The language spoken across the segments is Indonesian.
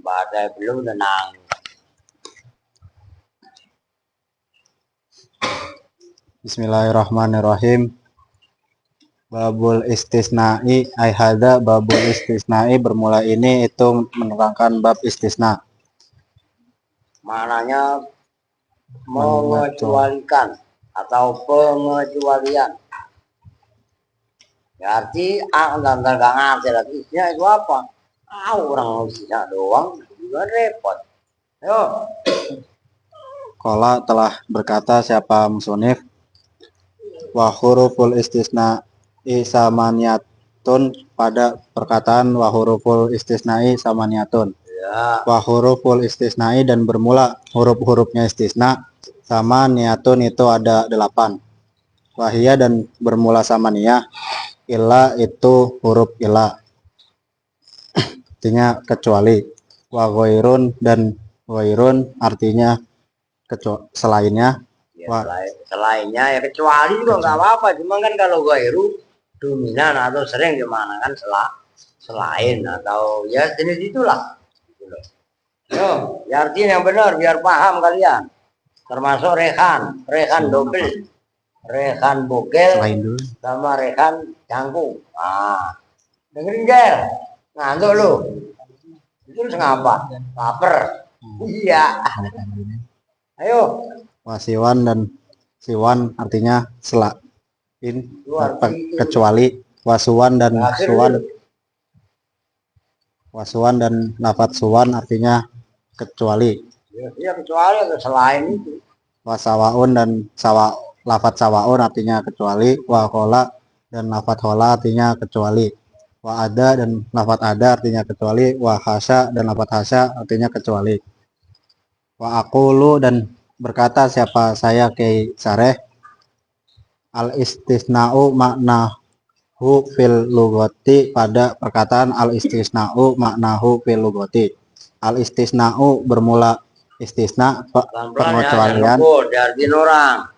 Badai belum tenang. Bismillahirrahmanirrahim. Babul istisna'i ayhada babul istisna'i bermula ini itu menerangkan bab istisna. Maknanya mengecualikan atau pengecualian. Berarti dan tergang arti lagi istisna itu apa? Orang istisna doang juga repot. Ayo. Qala telah berkata siapa musonif, wa huruful istisna'i samaniyatun, pada perkataan wa huruful istisna'i samaniyatun. Ya. Wa huruful istisna'i dan bermula huruf-hurufnya istisna sama niatun itu ada 8. Wahia dan bermula sama niyah, illa itu huruf illa, artinya kecuali. Wa ghairun dan Wairun artinya selainnya. Ya, Wah. selainnya ya kecuali juga nggak apa-apa. Cuma kan kalau gairu dominan atau sering gimana kan selain atau ya jenis itulah. Yo, ya artinya yang benar biar paham kalian. Termasuk rekan double, rekan bokel, Selain dulu. sama rekan cangkung. Nah, dengerin gel, ngantuk lu. Itu ngapa? Laper. Iya. Ayo. Wasiwan dan siwan artinya selain, kecuali. Wasuwan dan suwan. Wasuwan dan lafat suwan artinya kecuali. Ya kecuali atau selain itu. Wasawaun dan lafat sawaun artinya kecuali. Wakola dan lafat hola artinya kecuali. Wa ada dan lafat ada artinya kecuali. Wa hasya dan lafat hasya artinya kecuali. Wa aqulu dan berkata siapa saya Kiai Sareh, al istisna'u maknahu fil lugati, pada perkataan al istisna'u maknahu fil lugati. Al istisna'u bermula istisna pengecualian. Diartiin orang.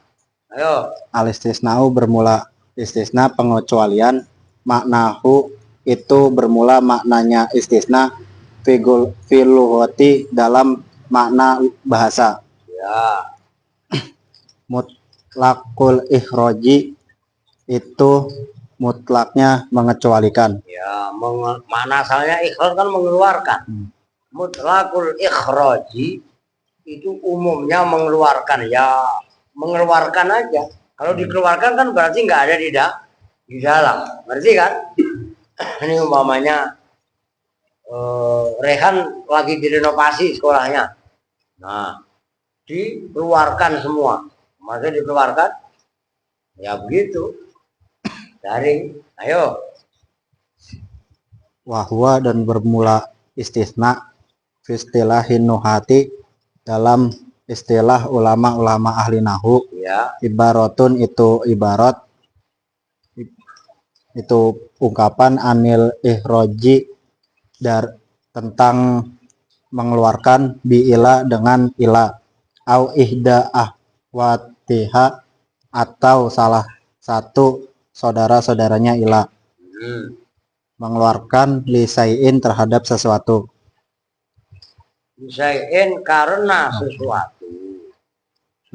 Ayo. Al istisna'u bermula istisna pengecualian. Maknahu itu bermula maknanya istisna fil lugati dalam makna bahasa. Ya. Mutlakul ikhroji itu mutlaknya mengecualikan. Ya, mana asalnya ikhraj kan mengeluarkan. Mutlakul ikhroji itu umumnya mengeluarkan, ya mengeluarkan aja. Kalau dikeluarkan kan berarti nggak ada di dalam, ngerti kan? Ini umpamanya Rehan lagi direnovasi sekolahnya. Nah, dikeluarkan semua. Maksudnya dikeluarkan, ya begitu. Daring, ayo. Wahwa dan bermula istisna fistilahin nuhati dalam istilah ulama-ulama ahli nahu. Ya. Ibaratun itu ibarat, itu ungkapan anil ihroji tentang mengeluarkan biila dengan ila, au ihda ahwatiha atau salah satu saudara-saudaranya ila. Mengeluarkan lisaiin terhadap sesuatu. Lisaiin karena sesuatu.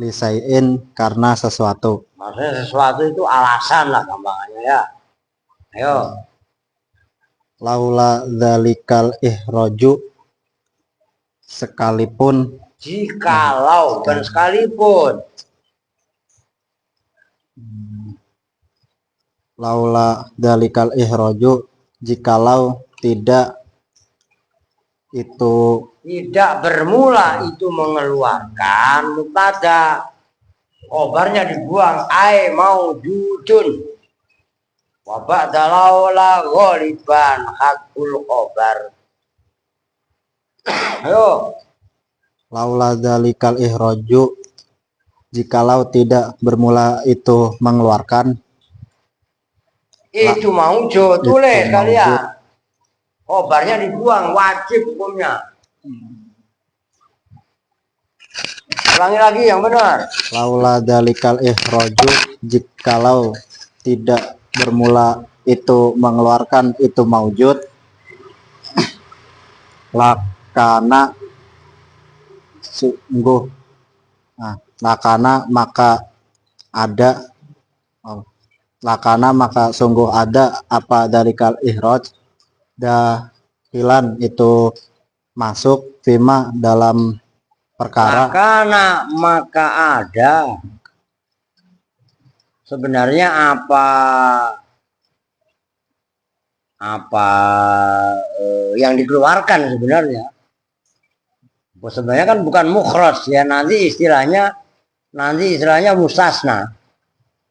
Lisaiin karena sesuatu. Maksudnya sesuatu itu alasan lah gampangannya ya. Ayo. Laula dzalikal ihroju, sekalipun, Jikalau bukan sekalipun. Laula dzalikal ihroju, jikalau tidak itu, Tidak bermula itu mengeluarkan mubtada, khobarnya dibuang, ai mau judun wa ba'da laula ghaliban hakul khobar. Ayo. laula dzalikal ihroju, jikalau tidak bermula itu mengeluarkan, itu maujud, tulis kalian. Khobarnya dibuang, wajib hukumnya. Ulangi lagi yang benar. laula dzalikal ihroju, jikalau tidak bermula itu mengeluarkan, itu maujud, lakana sungguh, lakana maka ada, lakana maka sungguh ada apa dzalikal ihroj, dahilan itu masuk, fima dalam perkara, Lakana maka ada. Sebenarnya apa yang dikeluarkan sebenarnya? Sebenarnya kan bukan mukhraj ya, nanti istilahnya mustasna.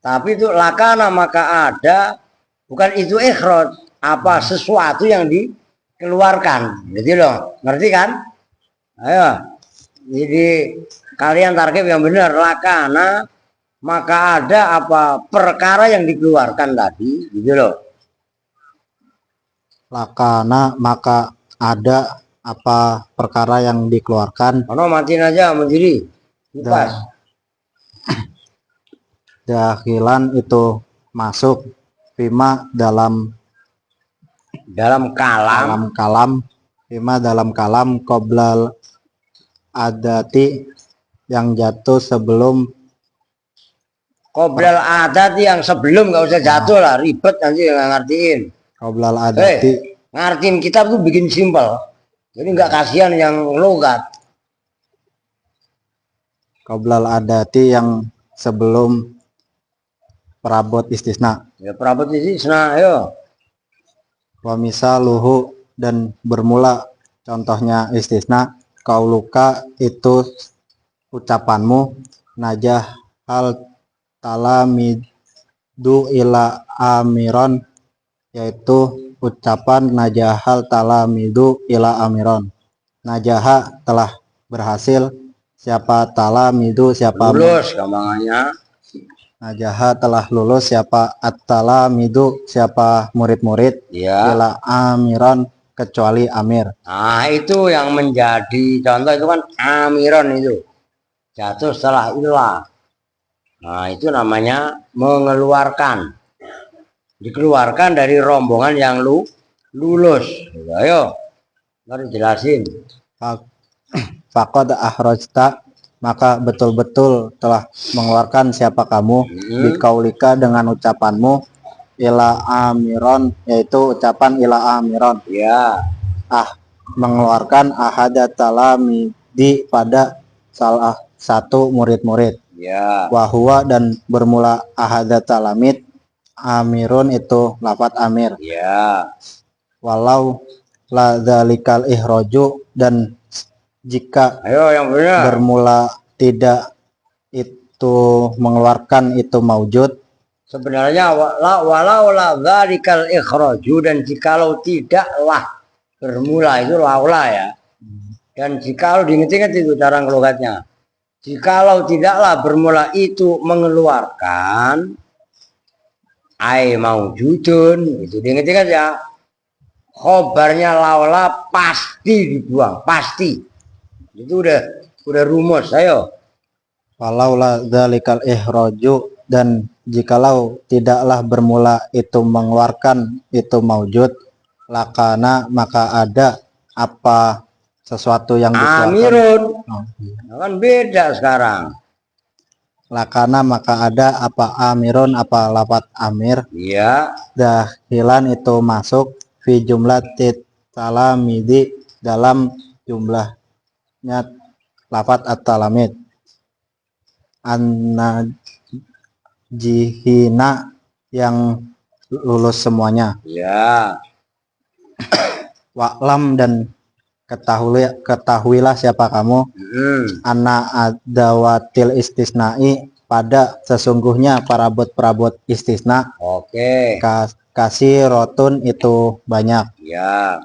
Tapi itu lakana maka ada, bukan itu ikhraj, apa sesuatu yang dikeluarkan. Gitu loh. Ngerti kan? Ayo. Jadi kalian target yang benar, lakana maka ada apa perkara yang dikeluarkan tadi, gitu loh. lakana maka ada apa perkara yang dikeluarkan. Ono matiin aja mandiri. Kipas. Dakhilan itu masuk fima dalam Dalam kalam. kalam fima dalam kalam qoblal adati yang jatuh sebelum Qoblal adat yang sebelum, nggak usah jatuh lah, ribet nanti nggak ngertiin. qoblal adati Ngertiin kitab tuh bikin simpel. Jadi nggak kasihan yang logat. qoblal adati yang sebelum perabot istisna. Ya perabot istisna, ayo. Wa misaluhu dan bermula contohnya istisna kauluka itu ucapanmu najah hal talamidu ila amiron yaitu ucapan najahal talamidu ila amiron. Najaha telah berhasil, siapa talamidu siapa Lulus gampangannya. najaha telah lulus, siapa at-talamidu siapa murid-murid Ya. ila amiron kecuali amir. Nah itu yang menjadi contoh itu kan amiron itu. Jatuh setelah ilah. Nah itu namanya mengeluarkan. Dikeluarkan dari rombongan yang lulus. Ayo, mari jelasin. Faqad ahrajta maka betul-betul telah mengeluarkan siapa kamu bikaulika dengan ucapanmu ila amiron yaitu ucapan ila amiron. Ya. Mengeluarkan ahada talamidi pada salah satu murid-murid. Ya. Wahua dan bermula ahada talamid amirun itu lafat amir. Ya. Walau la dzalikal ihroju dan jika Ayo yang benar. bermula tidak itu mengeluarkan itu maujud. Sebenarnya walau la dzalikal ikhraju, dan jikalau tidaklah bermula itu laula ya. Dan jikalau diingat-ingat itu cara ngelogatnya. Jikalau tidaklah bermula itu mengeluarkan ai maujudun, itu diingat-ingat ya. Khobarnya laula pasti dibuang, pasti. Itu udah rumus. Ayo. Walau la dzalikal ihroju dan jikalau tidaklah bermula itu mengeluarkan itu maujud lakana maka ada apa sesuatu yang dikeluarkan. Amirun. Kan beda sekarang. Lakana maka ada apa amirun apa lafat amir. Iya. Dahilan itu masuk fi jumlah talamidi dalam jumlahnya lafat at-talamid. An-najihina yang lulus semuanya. Ya. Wa'lam dan ketahuilah siapa kamu anna adawatil istisnai pada sesungguhnya perabot-perabot istisna. Oke. Kasih rotun itu banyak. Ya.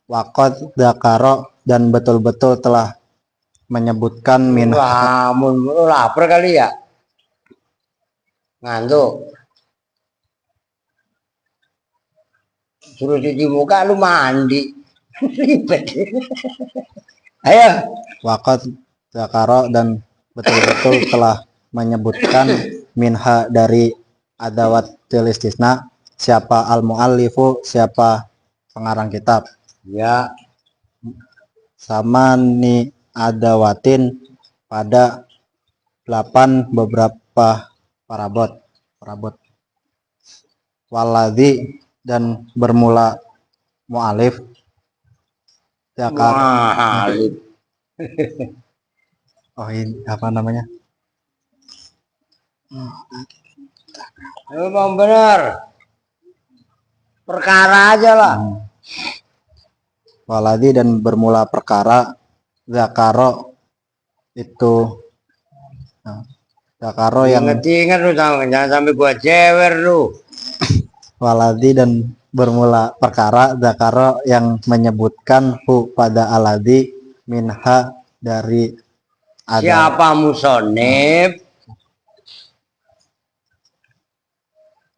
Waqad dzakara dan betul-betul telah menyebutkan min. Wah, lu lapar kali ya? Ngantuk. Suruh cuci muka lu mandi. Ribet. Ayo. Waqad dzakara dan betul-betul telah menyebutkan minha dari adawatil istisna siapa al-muallifu siapa pengarang kitab. Ya. Sama ni adawatin pada 8 beberapa parabot waladhi dan bermula mu'alif Alif. oh ini apa namanya Memang benar. Perkara aja lah. waladhi dan bermula perkara zakaro itu zakaro yang Ingat-ingat lu, jangan sampai gua jewer lu. waladhi dan bermula perkara zakaro yang menyebutkan hu pada aladhi minha dari ada. Siapa musonib?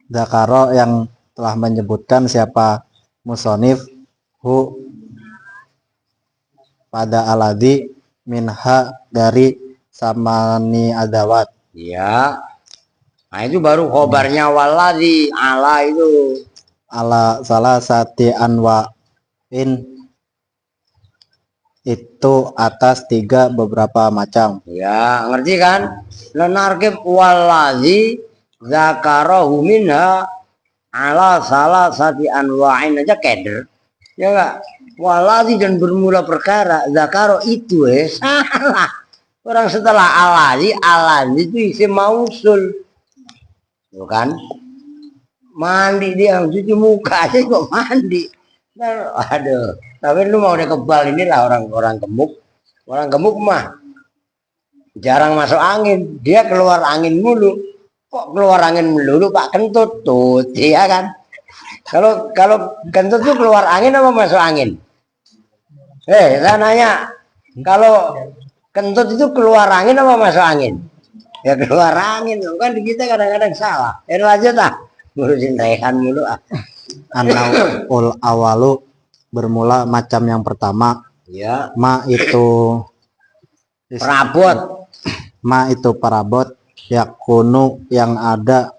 Zakaro yang telah menyebutkan siapa musonif hu pada aladi minha dari samani adawat. Ya. Nah itu baru khobarnya waladhi, ala itu. Ala salah sati anwa'in itu atas 3 beberapa macam. Ya, ngerti kan? Lenarkib waladhi zakarahu minha ala salah sati anwa'in aja keder. Ya enggak? Waladhi dan bermula perkara zakaro itu salah. Orang setelah aladhi itu isim mausul. Tuh kan? Mandi dia cuci muka aja kok mandi. Nah, aduh, tapi lu mau udah kebal inilah orang gemuk. Orang gemuk mah jarang masuk angin, dia keluar angin mulu. Kok keluar angin melulu Pak Kentut tuh, ya kan? Kalau Kentut tuh keluar angin apa masuk angin? Saya nanya, kalau Kentut itu keluar angin apa masuk angin? Ya keluar angin, kan kita kadang-kadang salah. Lanjut ah. Ngurusin rehan mulu ah. Anaul awalu bermula macam yang pertama. Ya. Ma itu perabot. Ma itu parabot. Yakunu yang ada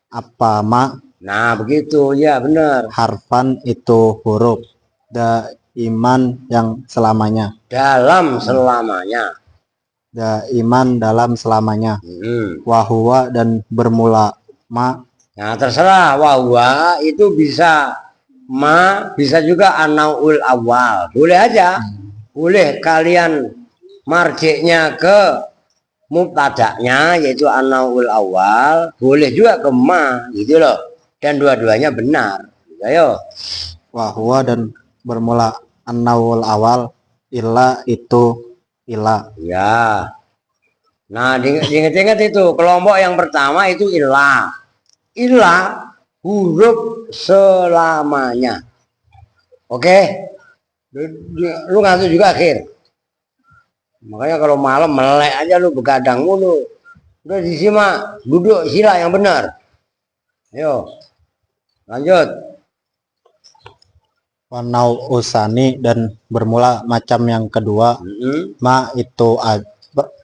apa ma. Nah begitu ya benar. Harfan itu huruf. Da iman yang selamanya. Dalam selamanya. Da iman dalam selamanya. Wahuwa dan bermula ma. Nah terserah, wahwa itu bisa ma, bisa juga anaul awal. Boleh aja. Boleh kalian marjiknya ke mubtada'nya yaitu anaul awal, boleh juga ke ma gitu loh. Dan dua-duanya benar. Ayo. Wahwa dan bermula anaul awal, illa itu illa. Ya. Nah, diingat-ingat itu kelompok yang pertama itu illa. Illa huruf selamanya. Oke? Lu ngantuk juga akhir. Makanya kalau malam melek aja lu begadang mulu. Udah di sini mah duduk sila yang benar. Ayo. Lanjut. Wanau usani dan bermula macam yang kedua. Ma itu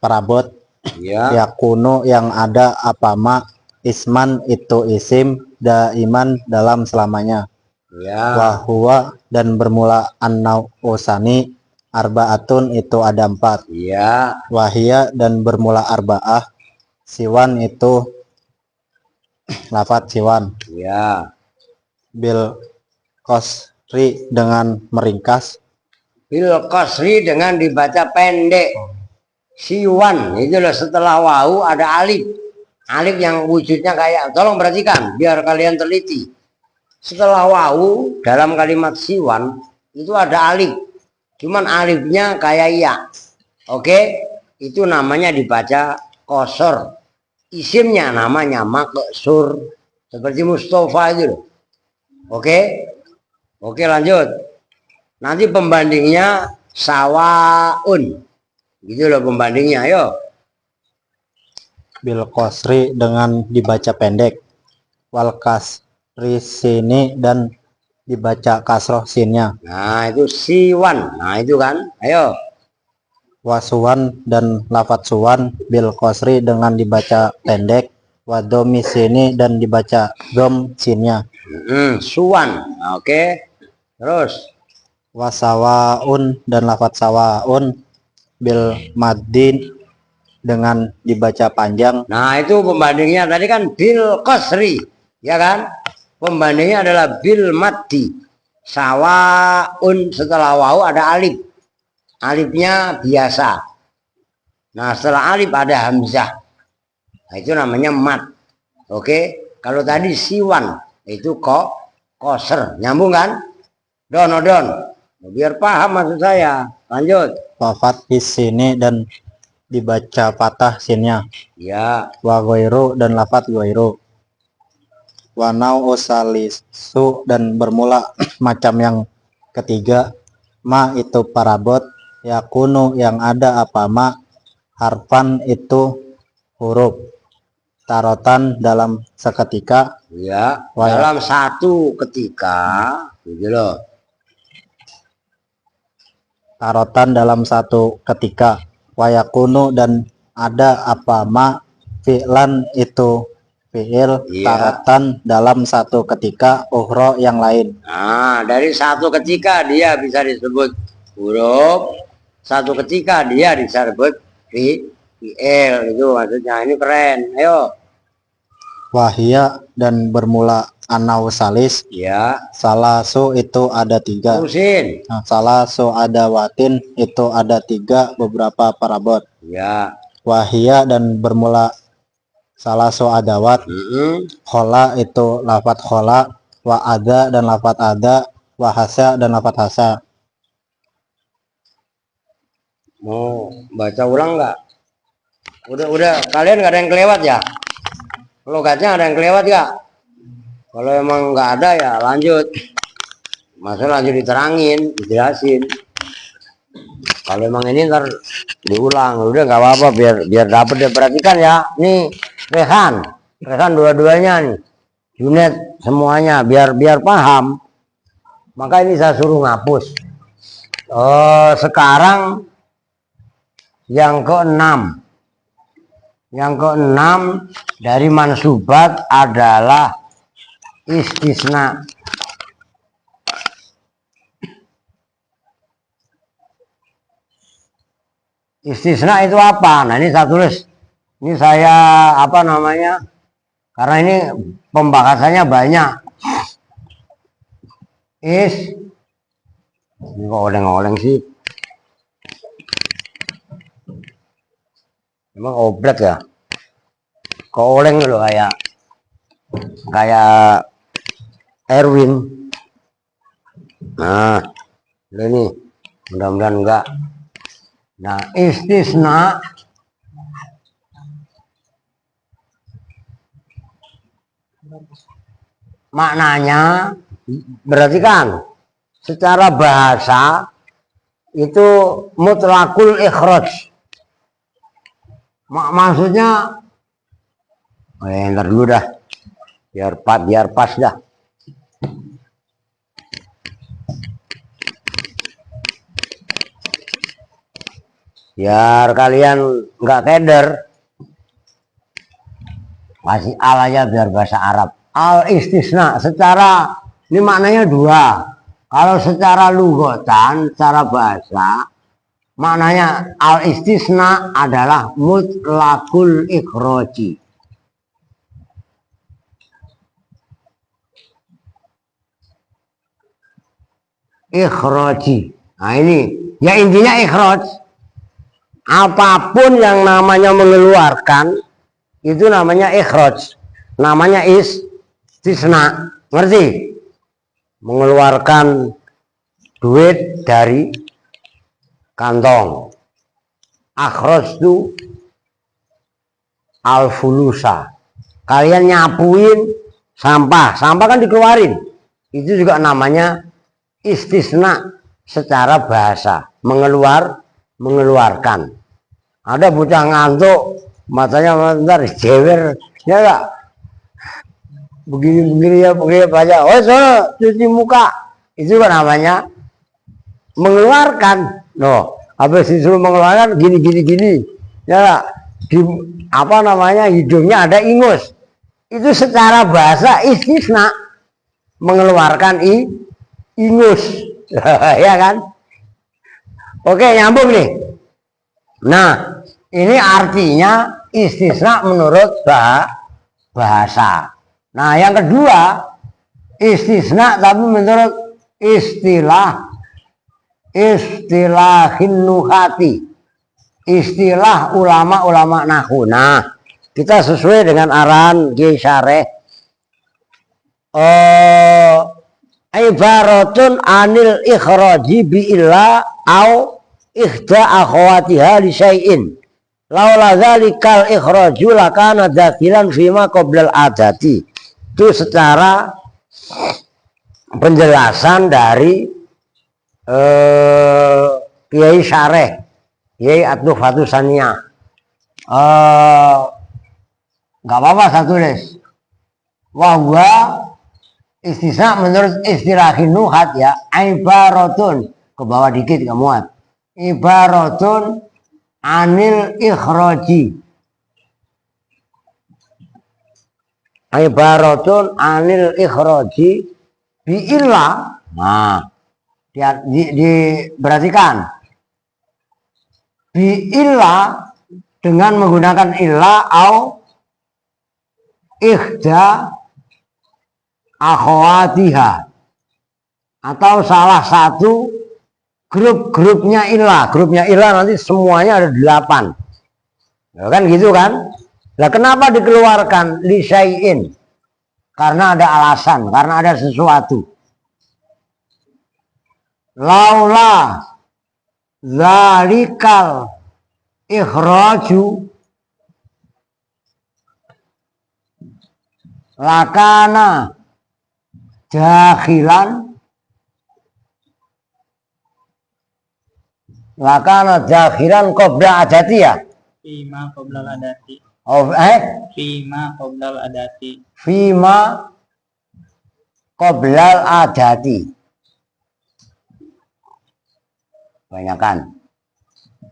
parabot. Ya. Yakunu yang ada apa ma. Isman itu isim daiman dalam selamanya. Ya. Wahuwa dan bermula annau usani arbaatun itu ada 4. Ya. Wahia dan bermula arbaah. Siwan itu lafat siwan. Ya. Bil kosri dengan meringkas. Bil kosri dengan dibaca pendek. Siwan itu loh, setelah wawu ada alif. Alif yang wujudnya kayak, tolong perhatikan biar kalian teliti. Setelah wawu dalam kalimat siwan itu ada alif. Cuman alifnya kayak ya. Oke, itu namanya dibaca kosor. Isimnya namanya maksur. Seperti Mustafa itu loh. Oke. Oke lanjut. Nanti pembandingnya sawaun. Gitu loh pembandingnya, ayo. Bil kosri dengan dibaca pendek. Wal kasri sini dan dibaca kasroh sinnya. Nah itu siwan. Nah itu kan, ayo. Wasuwan dan lafat suwan bil kosri dengan dibaca pendek. Wadomi sini dan dibaca dom sinnya. Suwan. Nah, oke. Terus. Wasawaun dan lafat sawaun bil madin dengan dibaca panjang. Nah itu pembandingnya tadi kan bil kosri, ya kan? Pembandingnya adalah bil maddi. Sawaun setelah wawu ada alif. Alifnya biasa. Nah setelah alif ada hamzah. Nah, itu namanya mad. Oke. Kalau tadi siwan itu koser. Nyambung kan? Don. Biar paham maksud saya. Lanjut. Lafat di sini dan dibaca patah sinnya. Ya. Wa ghairu dan lafat ghairu. Wa nau usalisu dan bermula macam yang ketiga. Ma itu parabot. Yakunu yang ada apa ma. Harfan itu huruf. Tarotan dalam seketika. Ya. Dalam satu ketika. Gitu loh. tarotan dalam satu ketika, wayakunu dan ada apa ma fi'lan itu fi'il Iya. tarotan dalam satu ketika ukhra yang lain. Nah, dari satu ketika dia bisa disebut huruf, satu ketika dia disebut fi'il, itu maksudnya. Ini keren. Ayo. Wahia dan bermula anau salis, Ya, salasu itu ada 3. terusin. Nah, salasu ada watin itu ada 3 beberapa parabot. Ya. Wahia dan bermula salasu adawat, khola itu lafat khola, wa ada dan lafat ada, wahasa dan lafat hasa. Mau baca ulang nggak? Udah kalian nggak ada yang kelewat ya? Logatnya ada yang kelewat nggak? Kalau emang nggak ada ya lanjut. Masa lanjut diterangin, dijelasin. Kalau emang ini ntar diulang, udah nggak apa-apa biar dapet deh. Perhatikan ya, nih Rehan dua-duanya nih, Junet semuanya biar paham. Maka ini saya suruh ngapus. Sekarang yang ke-6. Yang ke-6 dari mansubat adalah istisna. Istisna itu apa? Nah, ini saya tulis. Ini saya apa namanya? Karena ini pembahasannya banyak. Ini kok oleng-oleng sih. Emang oblek ya? Kok oleng dulu kayak Erwin. Nah, ini mudah-mudahan enggak. Nah, istisna maknanya berarti kan secara bahasa itu mutlakul ikhraj. Maksudnya ntar dulu dah biar pas dah. Biar kalian nggak keder, kasih al aja biar bahasa Arab. Al istisna secara ini maknanya 2. Kalau secara lugatan, secara bahasa maknanya al istisna adalah mutlakul ikhroji. Ikhroji. Nah ini ya intinya ikhroj. Apapun yang namanya mengeluarkan itu namanya ikhroj, namanya istisna. Ngerti? Mengeluarkan duit dari kantong. Akhrajtu al-fulusa. Kalian nyapuin sampah kan dikeluarin. Itu juga namanya istisna secara bahasa, mengeluarkan. Ada bocah ngantuk, matanya bentar jewer, ya enggak? Begini ya aja. Oh, so, cuci muka. Itu kan namanya mengeluarkan. Loh, habis disuruh mengeluarkan gini. Ya enggak? Di apa namanya? Hidungnya ada ingus. Itu secara bahasa istisna mengeluarkan ingus. Ya kan? Oke, nyambung nih. Nah, ini artinya istisna menurut bahasa. Nah, yang kedua, istisna tapi menurut istilahin nuhati. Istilah ulama-ulama nahwu. Nah, kita sesuai dengan arahan Kiai Syareh. Ibaratun anil ikhraji bi'illa au ikhda akhwatiha li syai'in laula dzalikal ikhraju lakana dakhilan fima qoblal adati. Itu secara penjelasan dari Kiai Syareh, Kiai At-Tuhfatus Saniyah. Enggak apa-apa saya tulis. Wahwa istisna menurut istilah nuhat ya ibaratun, ke bawah dikit ke muat. ibaratun anil ikhraji. Ibaratun anil ikhraji bi illa. Nah, diperhatikan. Bi illa dengan menggunakan illa au ikhda akhwatiha, atau salah satu grupnya ilah. Grupnya ilah nanti semuanya ada 8. Ya kan gitu kan? Lah kenapa dikeluarkan lisaiin? Karena ada alasan, karena ada sesuatu. Laula zalikal ikhraju lakana dakhilan qabla adati ya. Fima qoblal adati. Oh, Fima qoblal adati. Fima qoblal adati. Banyakan.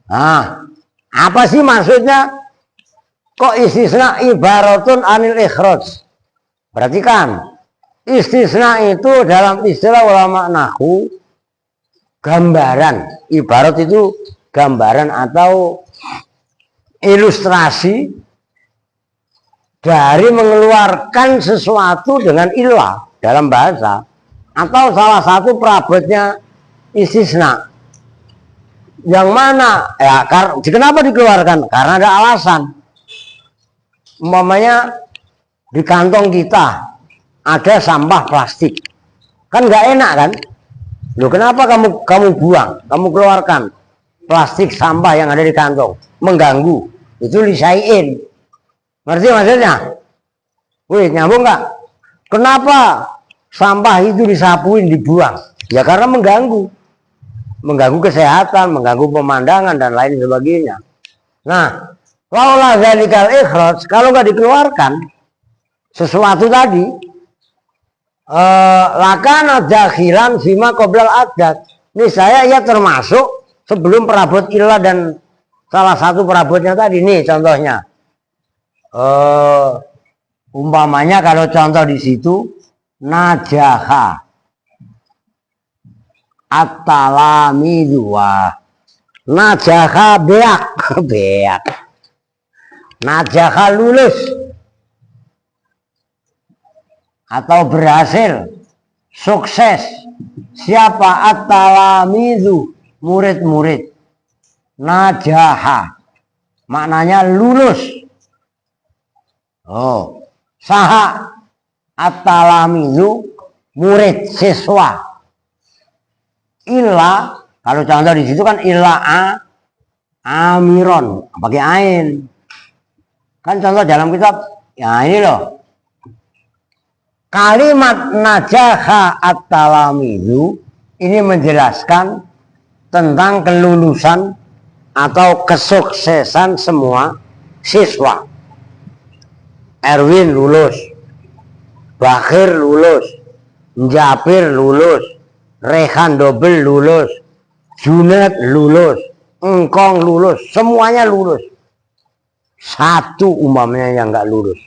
Nah, apa sih maksudnya? Kok istisna ibaratun anil ikhraj? Perhatikan. Istisna itu dalam istilah ulama nahwu gambaran. Ibarat itu gambaran atau ilustrasi dari mengeluarkan sesuatu dengan ilah dalam bahasa, atau salah satu perabotnya istisna. Yang mana ya, kenapa dikeluarkan? Karena ada alasan. Umpamanya di kantong kita ada sampah plastik, kan nggak enak kan? Loh, kenapa kamu buang, kamu keluarkan plastik sampah yang ada di kantong, mengganggu, itu lisaiin. Ngerti maksudnya? Wih, nyambung nggak? Kenapa sampah itu disapuin, dibuang? Ya karena mengganggu kesehatan, mengganggu pemandangan dan lain sebagainya. Nah, laula zalikal ikhraj, kalau nggak dikeluarkan sesuatu tadi, lakana dakhilan fima qoblal adat. Ini saya ya termasuk sebelum perabot ilah dan salah satu perabotnya tadi. Nih contohnya. Umpamanya kalau contoh di situ najaha at-talamidu wa najaha beak najaha lulus atau berhasil, sukses. Siapa? At-talamidu, murid-murid. Najaha maknanya lulus. Oh, saha at-talamidu, murid, siswa. Illa, kalau contoh di situ kan illa amiron, pakai ain. Kan contoh dalam kitab, ya ini loh. Kalimat najaha at-talamidu ini menjelaskan tentang kelulusan atau kesuksesan semua siswa. Erwin lulus, Bakhir lulus, Japir lulus, Rehan Dobel lulus, Junet lulus, Engkong lulus, semuanya lulus. Satu umpamanya yang nggak lulus,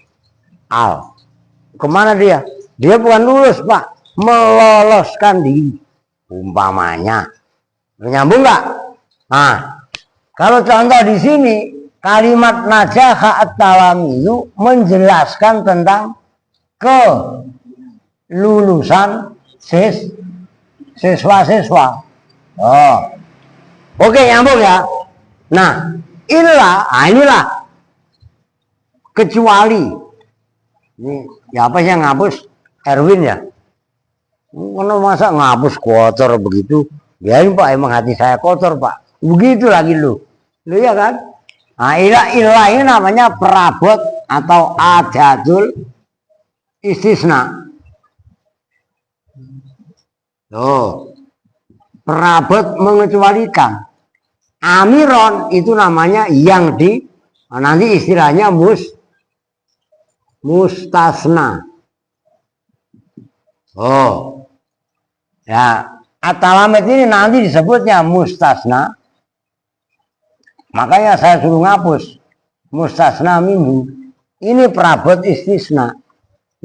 Al. Kemana dia? Dia bukan lulus, Pak, meloloskan diri. Umpamanya, menyambung nggak? Nah, kalau contoh di sini kalimat najaha at-talamidu menjelaskan tentang kelulusan siswa-siswa. Oh, oke, nyambung ya. Nah, inilah kecuali. Ini ya apa sih yang ngapus? Erwin ya. Mana masa ngapus kotor begitu? Ya ini Pak, emang hati saya kotor Pak. Begitu lagi lu ya kan? Nah, ilah ini namanya perabot atau adatul istisna. Tuh, perabot mengecualikan. Amiron itu namanya yang nanti istilahnya mustasna. Oh, ya, at-talamat ini nanti disebutnya mustasna Makanya saya suruh ngapus mustasna minhu. Ini perabot istisna.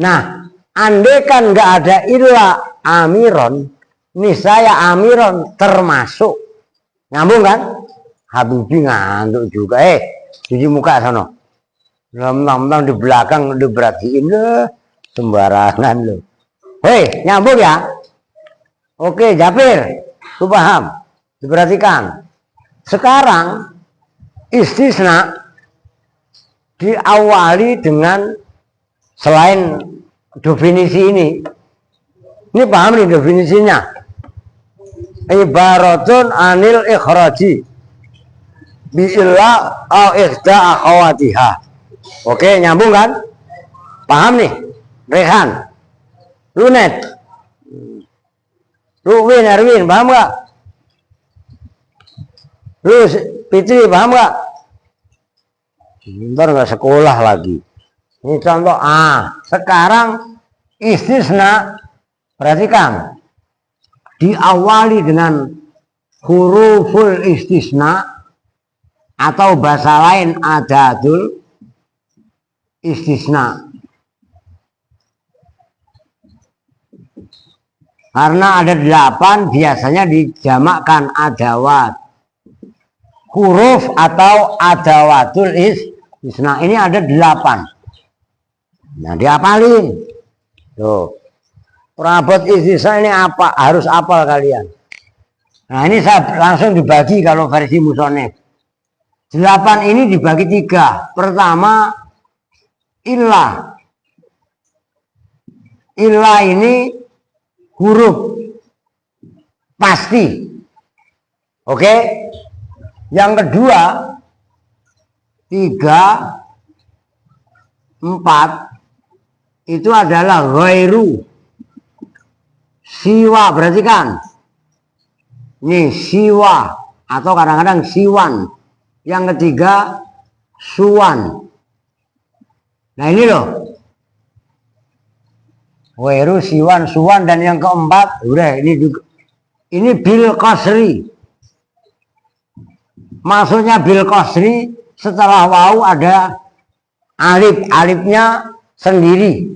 Nah, andaikan nggak ada illa amiron, niscaya amiron termasuk. Nyambung kan? Habibi ngantuk juga. Cuci muka sana. Lama-lama di belakang udah berartiin loh. Sembarangan loh. Hei, nyambung ya? Oke, Japir. Lu paham? Diperhatikan. Sekarang istisna diawali dengan selain definisi ini. Ini paham nih definisinya. Ibaratun anil ikhraji bi'illa au ikhda akhawatiha. Oke, nyambung kan? Paham nih? Rehan. Lunet. Lu Erwin, paham gak? Lu Fitri, paham gak? Ntar gak sekolah lagi. Ini contoh sekarang istisna, perhatikan, diawali dengan huruful istisna atau bahasa lain adadul istisna. Karena ada 8 biasanya dijamakkan adawat. Huruf atau adawatul istisna ini ada 8. Nah, diapalin. Tuh. Perabot istisna ini apa? Harus apal kalian. Nah, ini saya langsung dibagi kalau versi musonef. 8 ini dibagi 3. Pertama, illah. Illah ini huruf pasti. Oke? Yang kedua, 3, 4 itu adalah ghairu. Siwa, perhatikan. Ini siwa atau kadang-kadang siwan. Yang ketiga, suwan. Nah, ini loh. Ghairu, siwan, suwan, dan yang keempat, udah ini juga. Ini bil qasri. Maksudnya bil qasri, setelah wawu ada alif. Alifnya sendiri.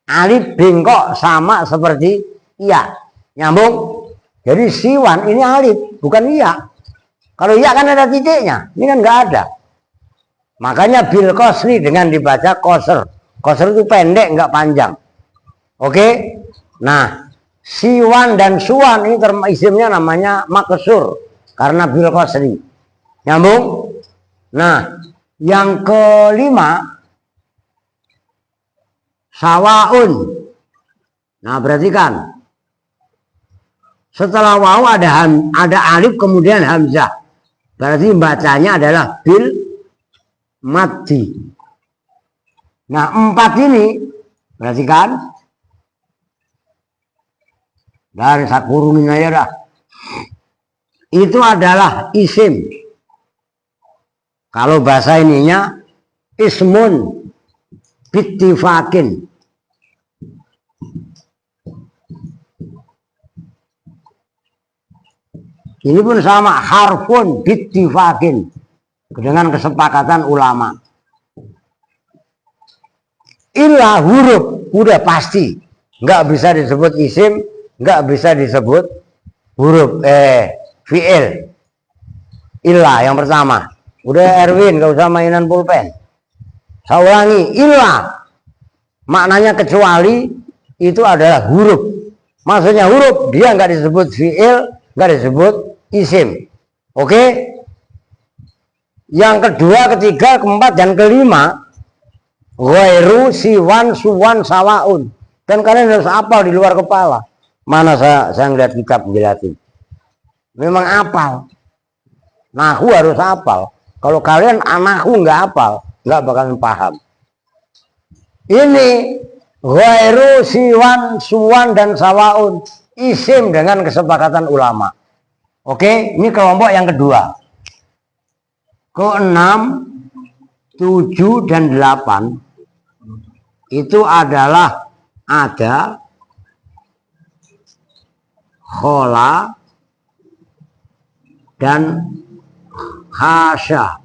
Alif bengkok sama seperti iya. Nyambung? Jadi siwan ini alif, bukan iya. Kalau iya kan ada titiknya. Ini kan nggak ada. Makanya bil qasri dengan dibaca qasr. Qasr itu pendek, nggak panjang. Oke? Nah, siwan dan suwan ini isimnya namanya maksur karena bil qasri. Nyambung? Nah, yang kelima sawaun. Nah, perhatikan. Setelah wawu ada alif kemudian hamzah. Berarti bacanya adalah bil maddi. Nah, 4 ini perhatikan. Dan saya kurungin aja dah. Itu adalah isim. Kalau bahasa ininya ismun bittifakin. Ini pun sama, harfun bittifakin, dengan kesepakatan ulama. Illa huruf udah pasti, nggak bisa disebut isim, nggak bisa disebut huruf fi'il. Illa yang pertama. Udah Erwin, nggak usah mainan pulpen. Saya ulangi, illa maknanya kecuali itu adalah huruf. Maksudnya huruf, dia nggak disebut fi'il, nggak disebut isim. Oke? Yang kedua, ketiga, keempat, dan kelima, ghairu, siwan, suwan, sawaun. Dan kalian harus hafal di luar kepala. Mana saya ngeliat kitab jelasin. Memang hafal. Nahu harus hafal. Kalau kalian nahu nggak hafal, nggak bakalan paham. Ini ghairu, siwan, suwan, dan sawaun. Isim dengan kesepakatan ulama. Oke, ini kelompok yang kedua. Ke-6, 7, dan 8 itu adalah ada, khola, dan khasya.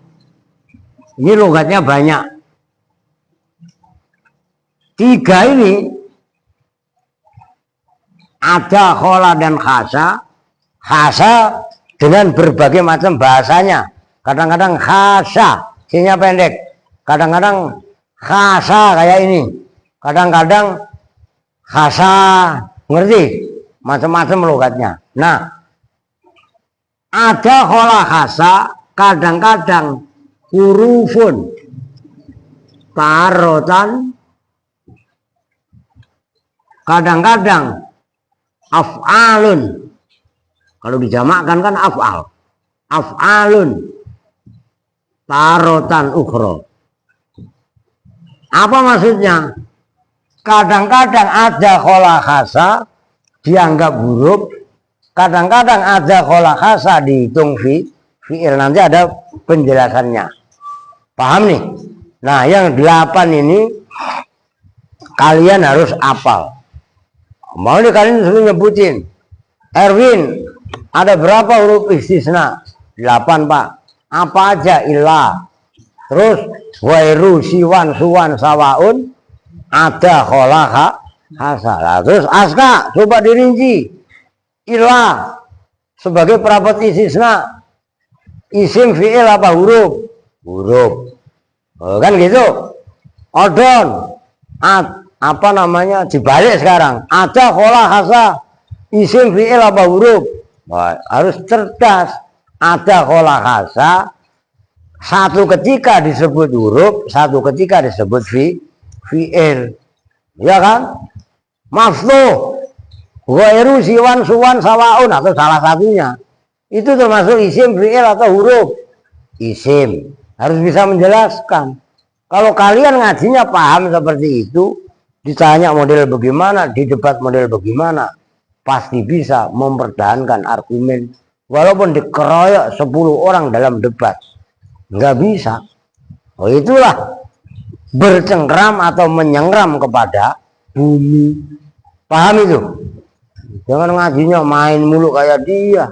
Ini logatnya banyak. 3 ini ada khola dan khasa. Khasa dengan berbagai macam bahasanya. Kadang-kadang khasa, sinya pendek. Kadang-kadang khasa kayak ini. Kadang-kadang khasa, ngerti? Macam-macam logatnya. Nah, ada khola khasa, kadang-kadang hurufun tarotan, kadang-kadang af'alun. Kalau dijamakkan kan af'al. Af'alun tarotan ukhra. Apa maksudnya? Kadang-kadang ada khola khasa dianggap huruf, kadang-kadang ada khola khasa dihitung fi'il. Nanti ada penjelasannya. Paham nih? Nah, yang 8 ini kalian harus hafal. Mau nih kalian suruh nyebutin. Erwin, ada berapa huruf istisna? 8, Pak. Apa aja? Illa. Terus wairu, siwan, suwan, sawaun. Ada khola khasa. Terus Aska, coba dirinci. Illa sebagai perabot istisna. Isim fi'il apa huruf? Huruf. Oh, kan gitu. Odon. Apa namanya? Dibalik sekarang. Ada khola khasa. Isim fi'il apa huruf? Wah, harus cerdas. Ada khola khasa. Satu ketika disebut huruf, satu ketika disebut fi'il. Ya kan? Maftuh. Ghairu, siwan, suwan, sawaun, atau salah satunya. Itu termasuk isim fi'il atau huruf? Isim. Harus bisa menjelaskan. Kalau kalian ngajinya paham seperti itu, ditanya model bagaimana, di debat model bagaimana, pasti bisa mempertahankan argumen. Walaupun dikeroyok 10 orang dalam debat. Nggak bisa. Oh, itulah bercengkram atau menyengkram kepada bumi. Paham itu? Jangan ngajinya main mulu kayak dia.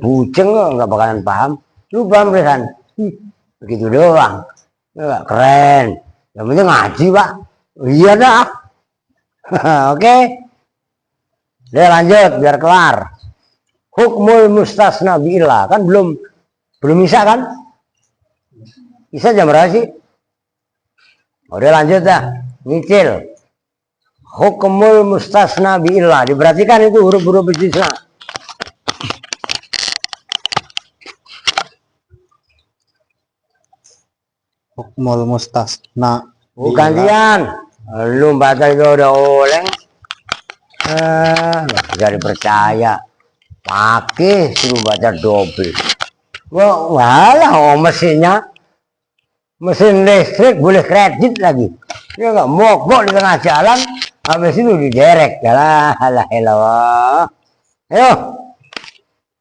Buceng nggak bakalan paham. Lu paham kan? Begitu doang. Nggak keren. Yang penting ngaji, Pak. Iya dah. Oke. Udah lanjut biar kelar. Hukmul mustasna bi'illah. Kan belum bisa kan? Bisa jam berapa sih? Udah lanjut dah. Nyicil. Hukmul mustasna bi'illah. Diperhatikan itu huruf-huruf istisna. Hukmul mustasna. Gantian. Lu baca itu udah oleng. Nggak bisa dipercaya. Pakai suruh baca double. Walah, mesinnya mesin listrik boleh kredit lagi. Ya nggak mogok di tengah jalan, habis itu diderek. Yalah, elah. Ayo.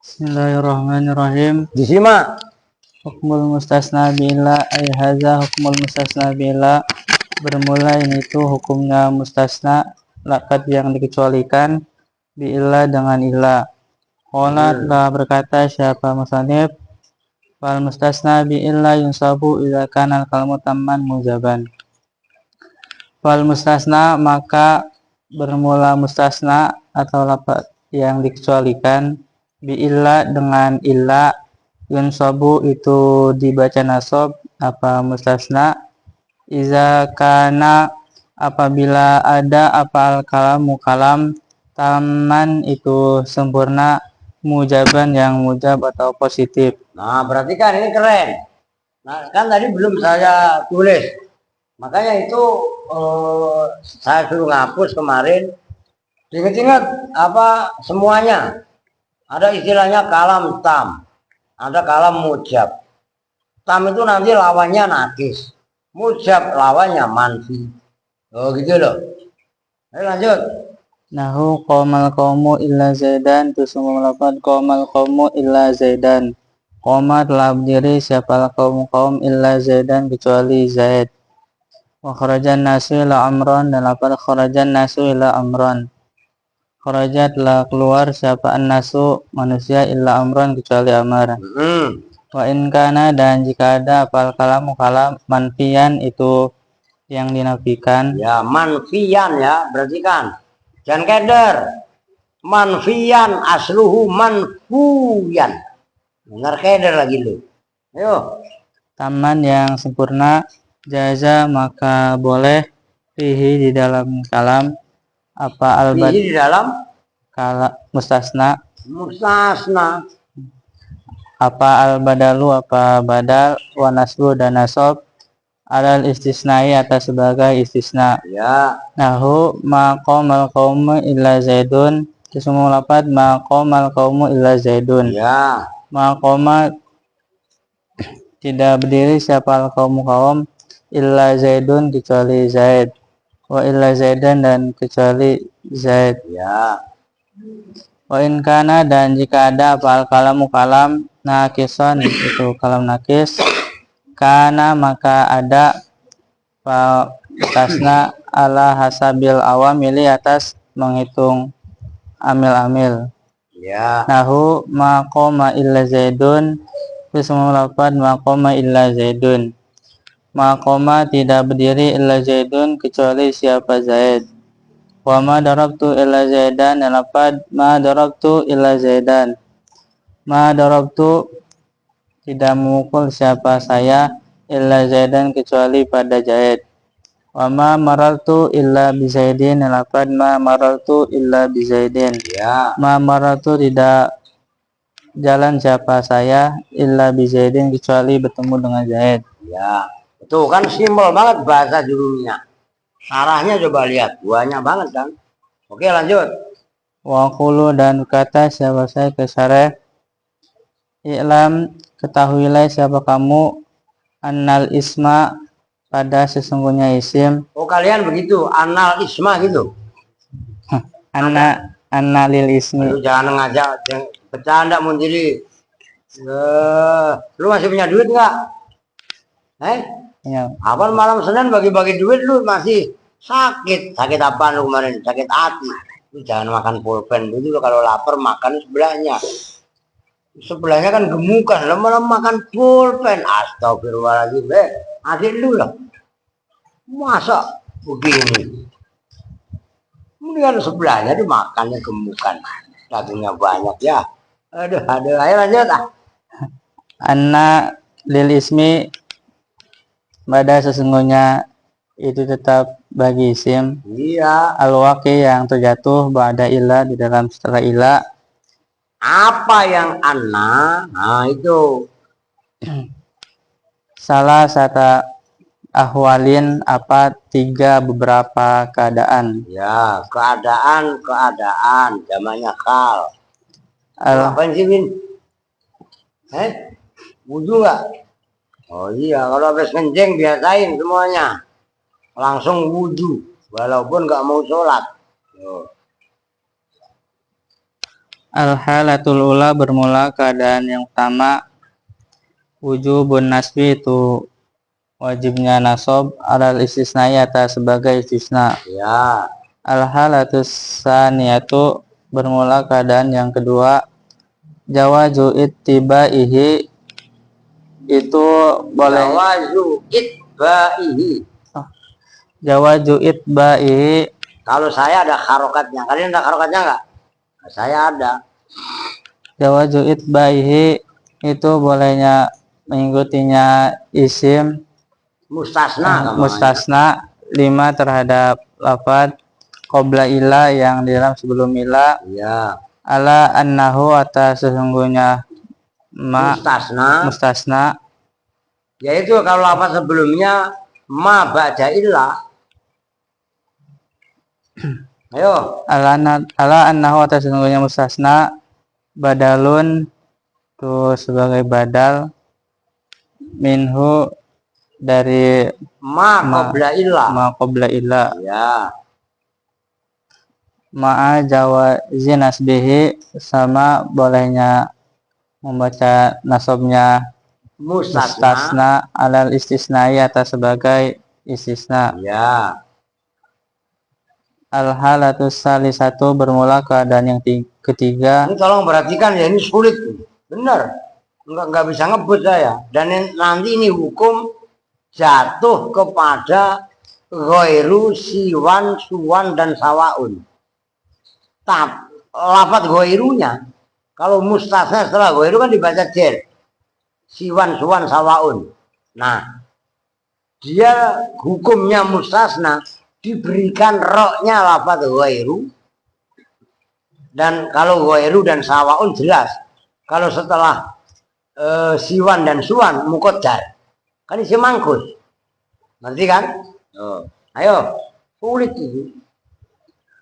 Bismillahirrahmanirrahim. Disimak. Hukmul mustasna bi'illah ay hadza hukmul mustasna bi'illah. Bermula ini itu hukumnya mustasna, laqad yang dikecualikan, bi'illah dengan illah. Qala telah berkata siapa musannif, wal mustasna bi'illah yunsabu idza kana al-kalamu tamman mujaban. Wal mustasna, maka bermula mustasna atau lafaz yang dikecualikan, bi'illah dengan illah, yunsabu itu dibaca nasab apa mustasna, iza kana apabila ada apa al-kalamu kalam, taman itu sempurna, mujaban yang mujab atau positif. Nah, perhatikan ini keren. Nah, kan tadi belum saya tulis. Makanya itu saya suruh ngapus kemarin. Ingat-ingat apa semuanya. Ada istilahnya kalam tam. Ada kalam mujab. Tam itu nanti lawannya nakis. Mujab lawannya manfi. Oh gitu loh. Ayo lanjut. Nahu qomal qaumu illa zaidan, itu semua melakukan qomal qaumu illa zaidan. Qoma telah berdiri siapa kaum illa zaidan kecuali Zaid. Wa kharajan nasu ila amran, dan lapar kharajan nasu ila amran. Kharaja telah keluar siapa an nasu manusia illa amran kecuali Amar. Wa in kana, dan jika ada apal kalamu kalam manfian itu yang dinafikan. Ya, manfiyan ya, berarti kan. Jangan keder. Manfiyan asluhu manfuyan. Benar keder lagi lu. Ayo. Taman yang sempurna, jaza maka boleh fihi di dalam kalam apa Fihi di dalam kala mustasna mustasna. apa al-badalu apa badal wa nasbu dan nasab alal istisnai atas sebagai istisna. Ya, Nahu maqamal qaumu illa zaidun, semua lapat maqamal qaumu illa zaidun. ya, Maqama tidak berdiri siapa kaum illa zaidun kecuali zaid, wa illa zaidan dan kecuali zaid. ya. Wa in kana, dan jika ada apa kalamu kalam nakison itu kalam nakis, kana maka ada tasna ala hasabil awamili atas menghitung amil-amil. Ya, Nahu maqama illa zaidun, semua lapan maqama illa zaidun. Maqama tidak berdiri illa zaidun kecuali siapa zaid. Wa ma darabtu illa zaidan, dan lapan ma darabtu illa zaidan. Ma darabtu tidak memukul siapa saya illa zaidan kecuali pada zaid. Wa ma marartu illa bi zaidin, dan lapan ma marartu illa bi zaidin. ya, Ma marartu tidak jalan siapa saya illa bi zaidin kecuali bertemu dengan zaid. ya. Itu kan simpel banget bahasa judulnya. Arahnya coba lihat, banyak banget kan. Oke, lanjut. Wa qulu, dan kata siapa saya ke syareh, i'lam ketahuilah siapa kamu, annal isma pada sesungguhnya isim, Oh, kalian begitu, anal isma gitu. anna lil ismi. Lu jangan ngajak bercanda mundiri. Lu masih punya duit nggak? Ya, Apa malam Senin bagi-bagi duit lu masih sakit? Sakit apa lu kemarin? Sakit hati. Lu jangan makan pulpen dulu, kalau lapar makan sebelahnya. Sebelahnya kan gemukan, lama-lama makan pulpen. Astagfirullahaladzim, adik lu lah. Masa begini? Mendingan sebelahnya dimakannya gemukan. Dagingnya banyak ya. Aduh, ayo lanjut ah. anna lil ismi pada sesungguhnya itu tetap bagi isim, Iya. al-waqi yang terjatuh ba'da ila di dalam setelah ila, Apa yang anna? Nah itu. salah satu ahwalin apa tiga beberapa keadaan. Ya, keadaan, zamannya kal. Al Ngapain sih, Min? Wudhu nggak? Oh iya, kalau habis kencing biasain semuanya. Langsung wudhu, walaupun nggak mau sholat. Oh. Al-halatul ula bermula keadaan yang pertama, wujubun nasbi itu wajibnya nasab alal istisnai atas sebagai istisna. Ya, Al-halatus saniyatu bermula keadaan yang kedua, jawazu ittibaihi itu boleh jawazu itbaihi. jawazu itbaihi. Kalau saya ada harokatnya, kalian ada harokatnya nggak? Saya ada. Jawazu itbaihi itu bolehnya mengikutinya isim Mustasna. mustasna lima terhadap lafaz qabla ila yang di dalam sebelum ila, Ya, ala annahu atas sesungguhnya ma mustasna yaitu kalau apa sebelumnya ma ba'da illa. Ayo. ala annahu atas sesungguhnya mustasna badalun itu sebagai badal minhu dari Ma qabla illa Ya, ma'a jawazi nasbihi, sama bolehnya membaca nasabnya mustasna alal istisnai atas sebagai istisna. Ya, Al-halatus salisatu bermula keadaan yang ketiga, ini tolong perhatikan ya, ini sulit. Benar. nggak bisa ngebut saya. Dan nanti ini hukum jatuh kepada ghairu, siwan, suwan dan sawaun. Lafadz ghairunya kalau mustasna setelah ghairu kan dibaca jer. Siwan, suwan, sawaun. Nah, dia hukumnya mustasna diberikan roknya lafadz ghairu. Dan kalau ghairu dan sawaun jelas. Kalau setelah siwan dan suwan muqaddar. Kan isi mangkus. Ngerti kan? Oh. Ayo, sulit itu.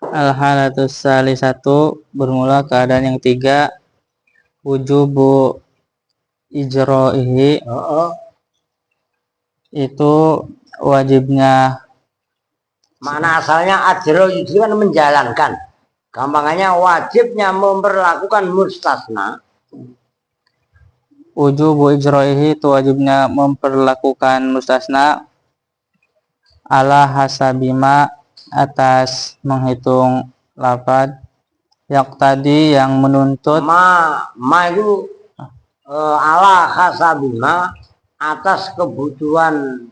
Al-halatus salisatu bermula keadaan yang tiga, wujubu ijro'ihi, itu wajibnya. Makna asalnya ajro itu kan menjalankan. Gampangannya wajibnya memperlakukan mustasna. Wujubu ijro'ihi itu wajibnya memperlakukan mustasna ala hasabima, atas menghitung lafad tadi yang menuntut Ma itu ala hasabima, atas kebutuhan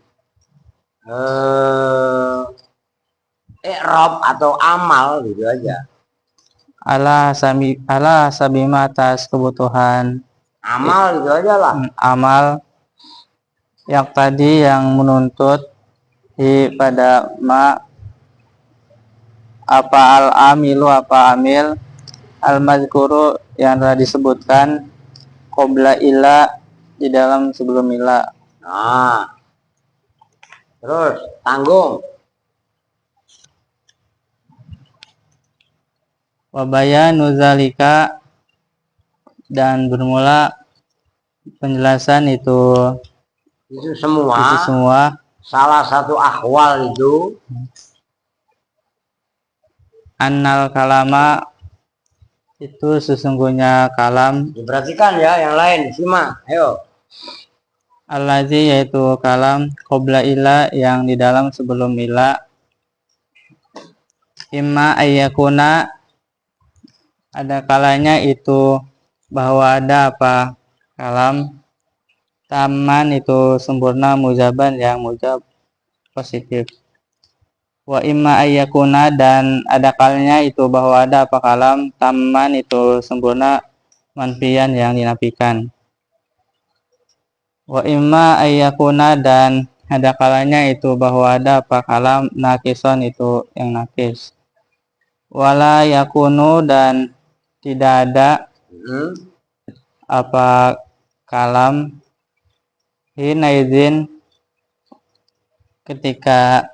i'rab atau amal gitu aja. ala sabima, atas kebutuhan Amal gitu aja lah. amal tadi yang menuntut pada ma, apa al-amilu, apa amil, al-mazkuru yang telah disebutkan, qabla ila, di dalam sebelum ila. Nah, terus tanggung. Wabayanu zalika, dan bermula penjelasan itu semua Salah satu akhwal itu annal kalama, itu sesungguhnya kalam, diperhatikan ya, yang lain simak. Ayo. allazi, yaitu kalam, qabla ila, yang di dalam sebelum ila, imma ayyakuna, ada kalanya itu bahwa ada apa kalam, taman itu sempurna, mujaban yang mujab positif, wa imma ayyakuna, dan ada kalanya itu bahwa ada apa kalam, taman itu sempurna, manfian yang dinafikan, wa imma ayyakuna, dan ada kalanya itu bahwa ada apa kalam, nakison itu yang nakis, wala yakunu, dan tidak ada apa kalam, hina izin, ketika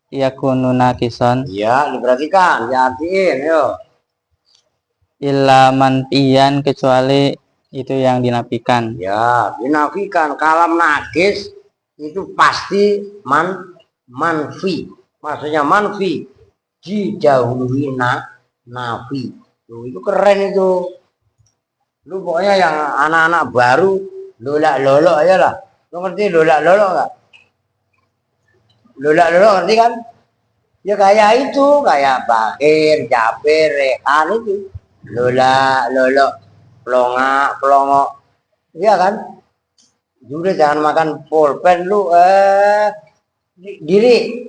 yakunu nakison, Ya, diperhatikan, diartiin, yo. illa manfiyan, kecuali itu yang dinafikan. Ya, dinafikan. Kalam nakis itu pasti manfi. Maksudnya manfi didahului nafi. Itu keren itu. Lu pokoknya yang anak-anak baru lolak-lolok aja lah. Lu ngerti lolak-lolok nggak? Lolak-lolok ngerti kan? Ya kayak itu, kayak Bakir, Jabir, Rehan itu. Lolak-lolok, pelongok. Iya kan? Juga jangan makan pulpen lu, diri.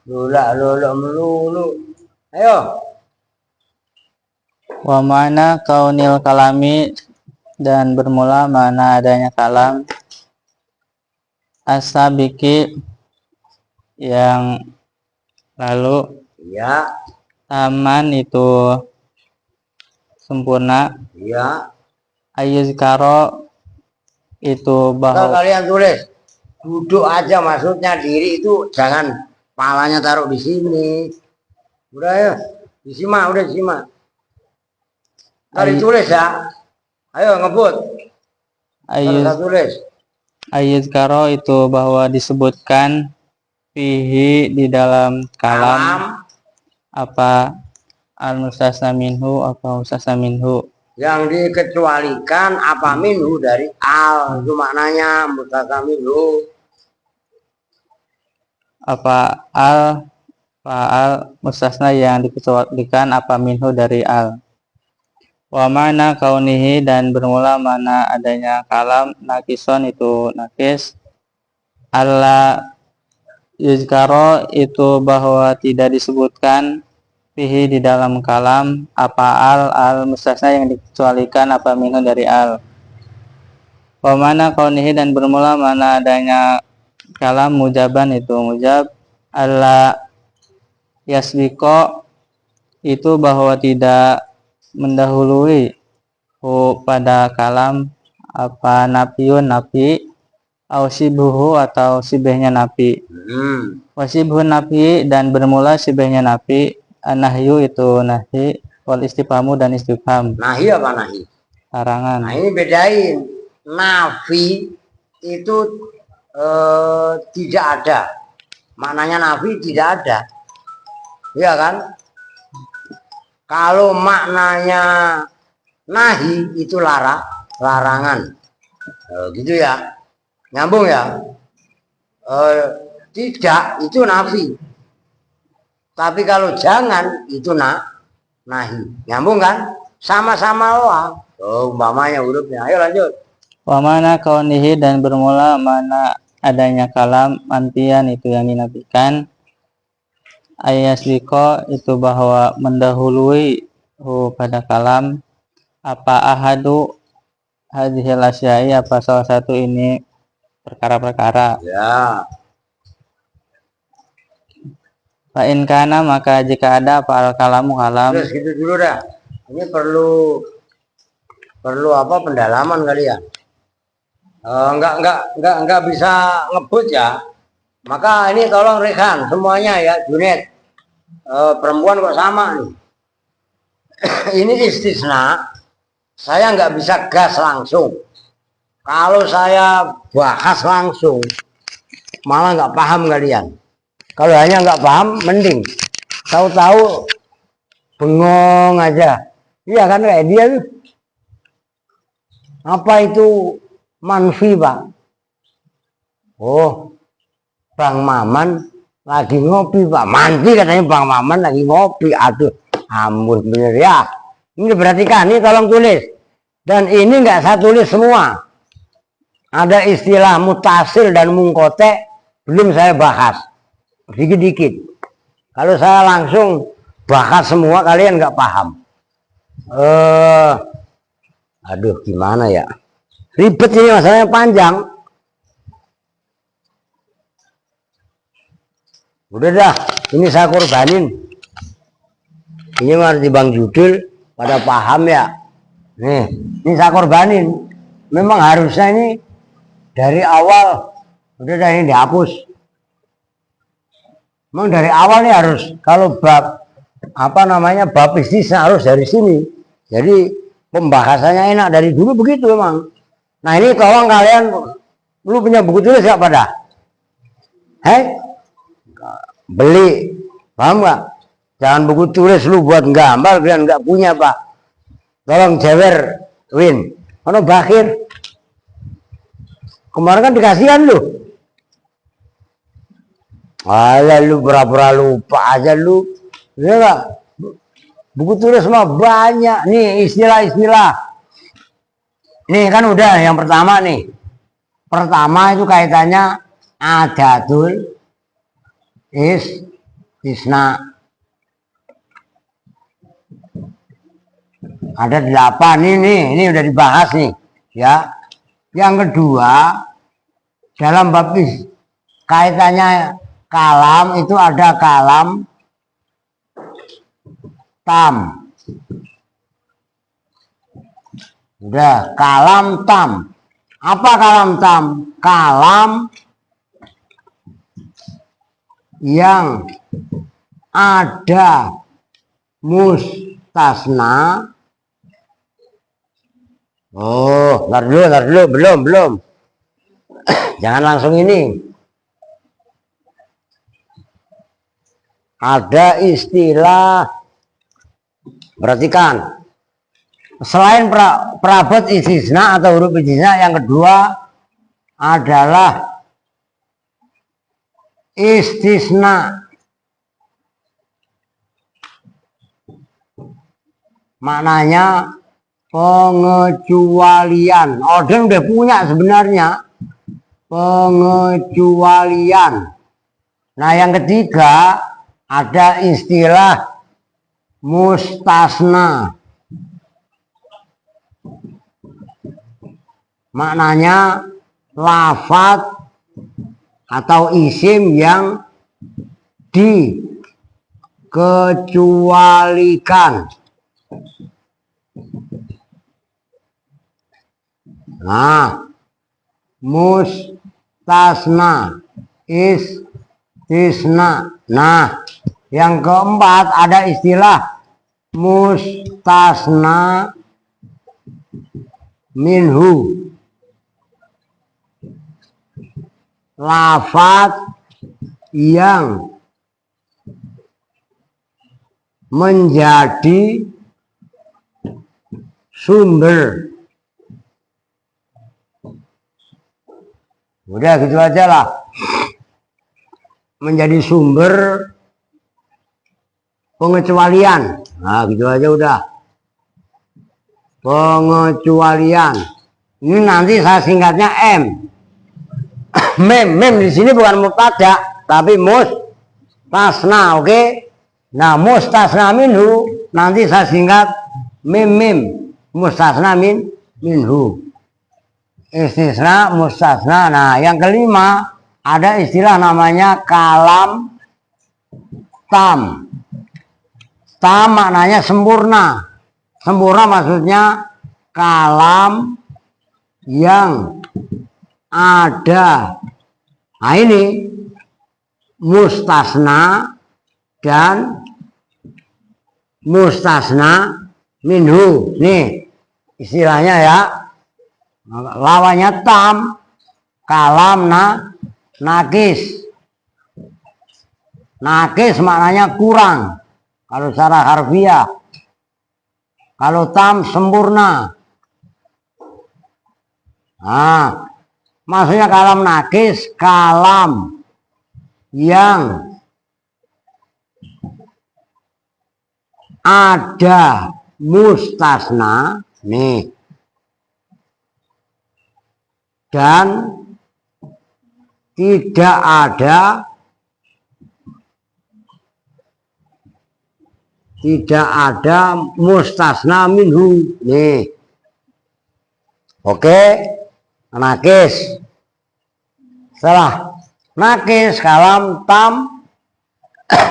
Lolak-lolok melulu. Ayo. Wa mana kaunil kalami, dan bermula mana adanya kalam, asabiki, yang lalu, Ya, taman itu sempurna, ya. ayuzkaro, itu Kalau bahwa kalian tulis duduk aja, maksudnya diri itu jangan palanya taruh di sini. Udah ya, disimak, udah disimak. Kalau ditulis ya, ayo ngebut. Kalau tulis, ayuzkaro, itu bahwa disebutkan fihi, di dalam kalam, kalam apa al-mustasna minhu, apa mustasna minhu, yang dikecualikan apa minhu dari al, itu maknanya mustasna minhu. apa al mustasna yang dikecualikan apa minhu dari al. Wa mana kaunihi dan bermula mana adanya kalam nakison itu nakis. Allah yuzkaro itu bahwa tidak disebutkan fihi di dalam kalam apa al mustasna yang dikecualikan apa minhu dari al. Wa mana kaunihi dan bermula mana adanya kalam mujaban itu mujab. Allah yasbiko itu bahwa tidak mendahului pada kalam apa napiun napi au sibuhu atau sibehnya napi. Wasibhu napi dan bermula sibehnya napi. Nahyu itu nahi wal istifhamu dan istifham Nahi apa nahi? larangan. Nah ini bedain. Nafi itu tidak ada. Maknanya nafi tidak ada. Iya kan? Kalau maknanya nahi itu larangan. Gitu ya. Nyambung ya. Tidak itu nafi. Tapi kalau jangan itu nahi. Nyambung kan? Sama-sama loa. Oh, umpamanya hurufnya. Ayo lanjut. Wa mana kaunihi dan bermula mana adanya kalam mantian itu yang dinafikan. Ayasbiko itu bahwa mendahului pada kalam apa ahadu hadhil asyai apa salah satu ini perkara-perkara. Ya. Fa in kana maka jika ada apa al kalamu kalam. Terus gitu dulu dah. Ini perlu apa pendalaman kali ya. Enggak bisa ngebut ya. Maka ini tolong rekan semuanya ya, Junet. Perempuan kok sama nih. Ini istisna. Saya nggak bisa gas langsung. Kalau saya bahas langsung, malah nggak paham kalian. Kalau hanya nggak paham, mending. Tahu-tahu bengong aja. Iya kan kayak dia tuh. Apa itu manfi, Pak? Oh, Bang Maman lagi ngopi, Pak. Manfi katanya Bang Maman lagi ngopi. Aduh, ampun bener ya. Ini perhatikan, ini tolong tulis. Dan ini nggak saya tulis semua. Ada istilah mutasil dan mungkote belum saya bahas. Dikit-dikit. Kalau saya langsung bahas semua kalian nggak paham. Aduh, gimana ya? Ribet ini masalahnya panjang. Udah dah, ini saya korbanin. Ini harus di Bang Judul pada paham ya. Nih, ini saya korbanin. Memang harusnya ini dari awal. Udah dah, ini dihapus. Memang dari awal nih harus kalau bab apa namanya bab istisna harus dari sini. Jadi pembahasannya enak dari dulu begitu memang. Nah ini tolong kalian, lu punya buku tulis gak pada? Beli, paham gak? Jangan buku tulis lu buat gambar kalian nggak punya Pak. Tolong jewer Win. Ono Bakir. Kemarin kan dikasihkan lu. Alah lu pura-pura lupa aja lu. Ya gak? Buku tulis mah banyak nih istilah-istilah. Nih kan udah yang pertama nih. Pertama itu kaitannya adatul istisna. Ada 8 ini udah dibahas nih ya. Yang kedua dalam bab kaitannya kalam itu ada kalam tam. Udah, kalam tam. Apa kalam tam? Kalam yang ada mustasna. Oh, ntar dulu, belum. Jangan langsung ini. Ada istilah, perhatikan. Selain perabot istisna atau huruf istisna, yang kedua adalah istisna. Maknanya pengecualian. Orden udah punya sebenarnya. Pengecualian. Nah, yang ketiga ada istilah mustasna. Maknanya lafaz atau isim yang dikecualikan. Nah, mustasna, istisna. Nah, yang keempat ada istilah mustasna minhu. Lafaz yang menjadi sumber. Udah gitu aja lah. Menjadi sumber pengecualian. Nah, gitu aja udah. Pengecualian. Ini nanti saya singkatnya M. Mem di sini bukan mubtada, tapi mustasna, oke? Nah, mustasna minhu nanti saya singkat mem. Mustasna minhu. Istisna, mustasna. Nah, yang kelima ada istilah namanya kalam tam. Tam maknanya sempurna. Sempurna maksudnya kalam yang ada. Nah, ini mustasna dan mustasna minhu. Nih istilahnya ya. Lawannya tam, kalam nakis. Nakis maknanya kurang kalau secara harfiah. Kalau tam sempurna. Nah, maksudnya kalam nakis, kalam yang ada mustasna nih dan tidak ada mustasna minhu nih. Oke, nakis. Setelah nakis kalam tam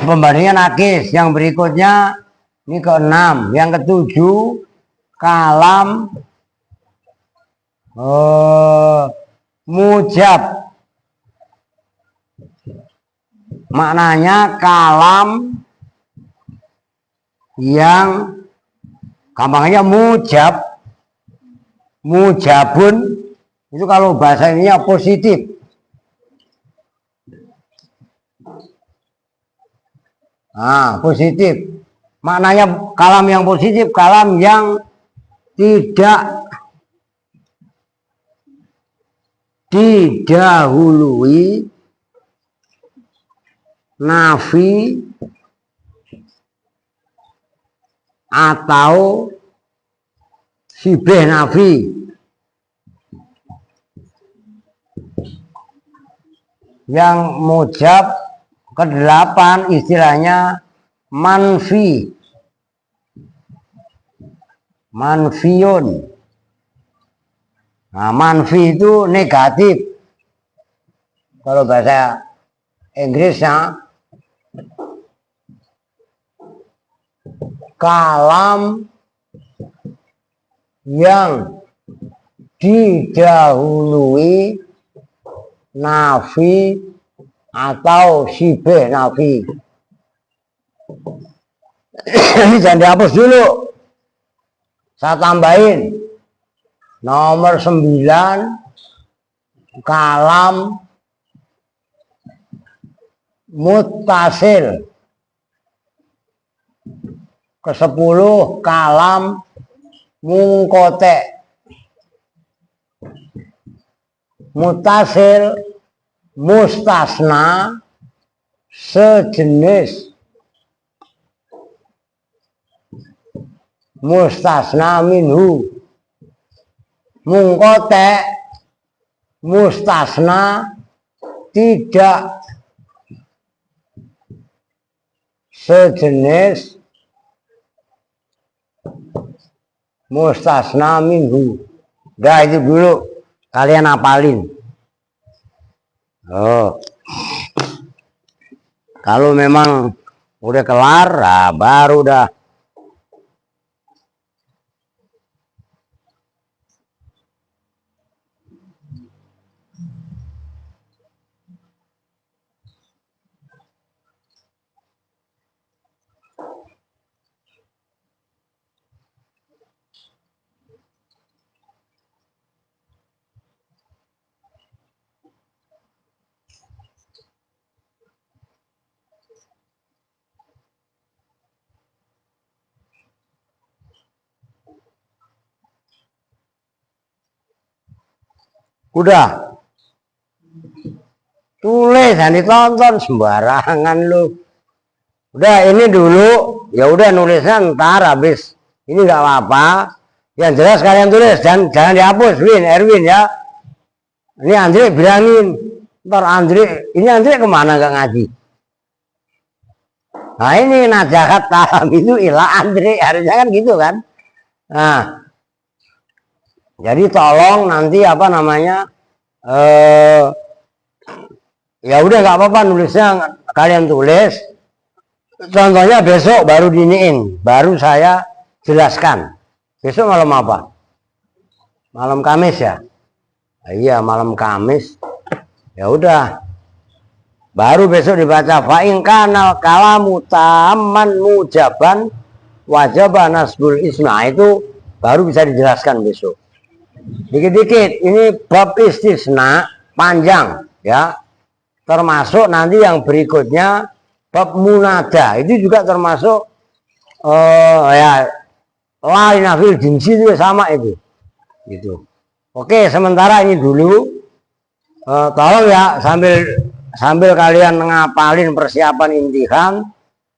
pembandingnya nakis. Yang berikutnya ini ke-6. Yang ke-7 kalam mujab. Maknanya kalam yang gampangnya mujabun itu kalau bahasa ininya positif. Nah, positif. Maknanya kalam yang positif, kalam yang tidak didahului nafi atau sibeh nafi. Yang mujab ke-8 istilahnya manfiun. Nah, manfi itu negatif. Kalau bahasa Inggrisnya kalam yang didahului nafi atau sibeh nafi. Ini jangan dihapus dulu. Saya tambahin. Nomor 9 kalam muttasil. Ke-10 kalam mungkote. Muttasil, mustasna, sejenis. mustasna minhu mungkote mustasna tidak sejenis mustasna minhu. Udah itu dulu kalian hafalin. Oh, kalau memang udah kelar, nah baru dah. Udah. Tulis dan ditonton sembarangan lu. Udah ini dulu, ya udah nulisnya ntar habis. Ini nggak apa-apa. Yang jelas kalian tulis dan jangan dihapus, Erwin ya. Ini Andre bilangin. Ntar Andre, ini Andre kemana nggak ngaji? Nah ini najahat taham itu ilah Andre, harusnya kan gitu kan. Nah, jadi tolong nanti apa namanya, ya udah nggak apa-apa nulisnya kalian tulis. Contohnya besok baru diniin, baru saya jelaskan. Besok malam apa? Malam Kamis ya? Iya malam Kamis. Ya udah. Baru besok dibaca fa'in kanal kalamu taman mujaban wajaba nasbul isma, itu baru bisa dijelaskan besok. Dikit-dikit ini bab istisna panjang ya. Termasuk nanti yang berikutnya bab munada, itu juga termasuk ya lain nafil jinsi itu sama itu. Gitu. Oke, sementara ini dulu tolong ya sambil kalian ngapalin persiapan imtihan,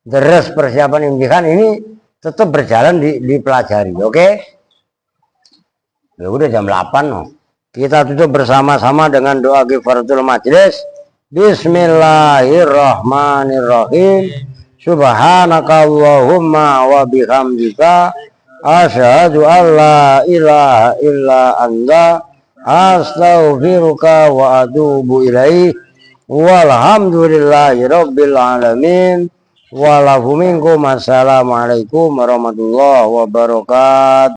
terus persiapan imtihan ini tetap berjalan dipelajari, oke? Ya udah jam 8 no. Kita tutup bersama-sama dengan doa kifaratul majlis. Bismillahirrahmanirrahim. Subhanakallahumma wa bihamdika asyhadu an la ilaha illa anta astaghfiruka wa atubu ilaih. Walhamdulillahi rabbil alamin. Walafu minkum. Assalamualaikum warahmatullahi wabarakatuh.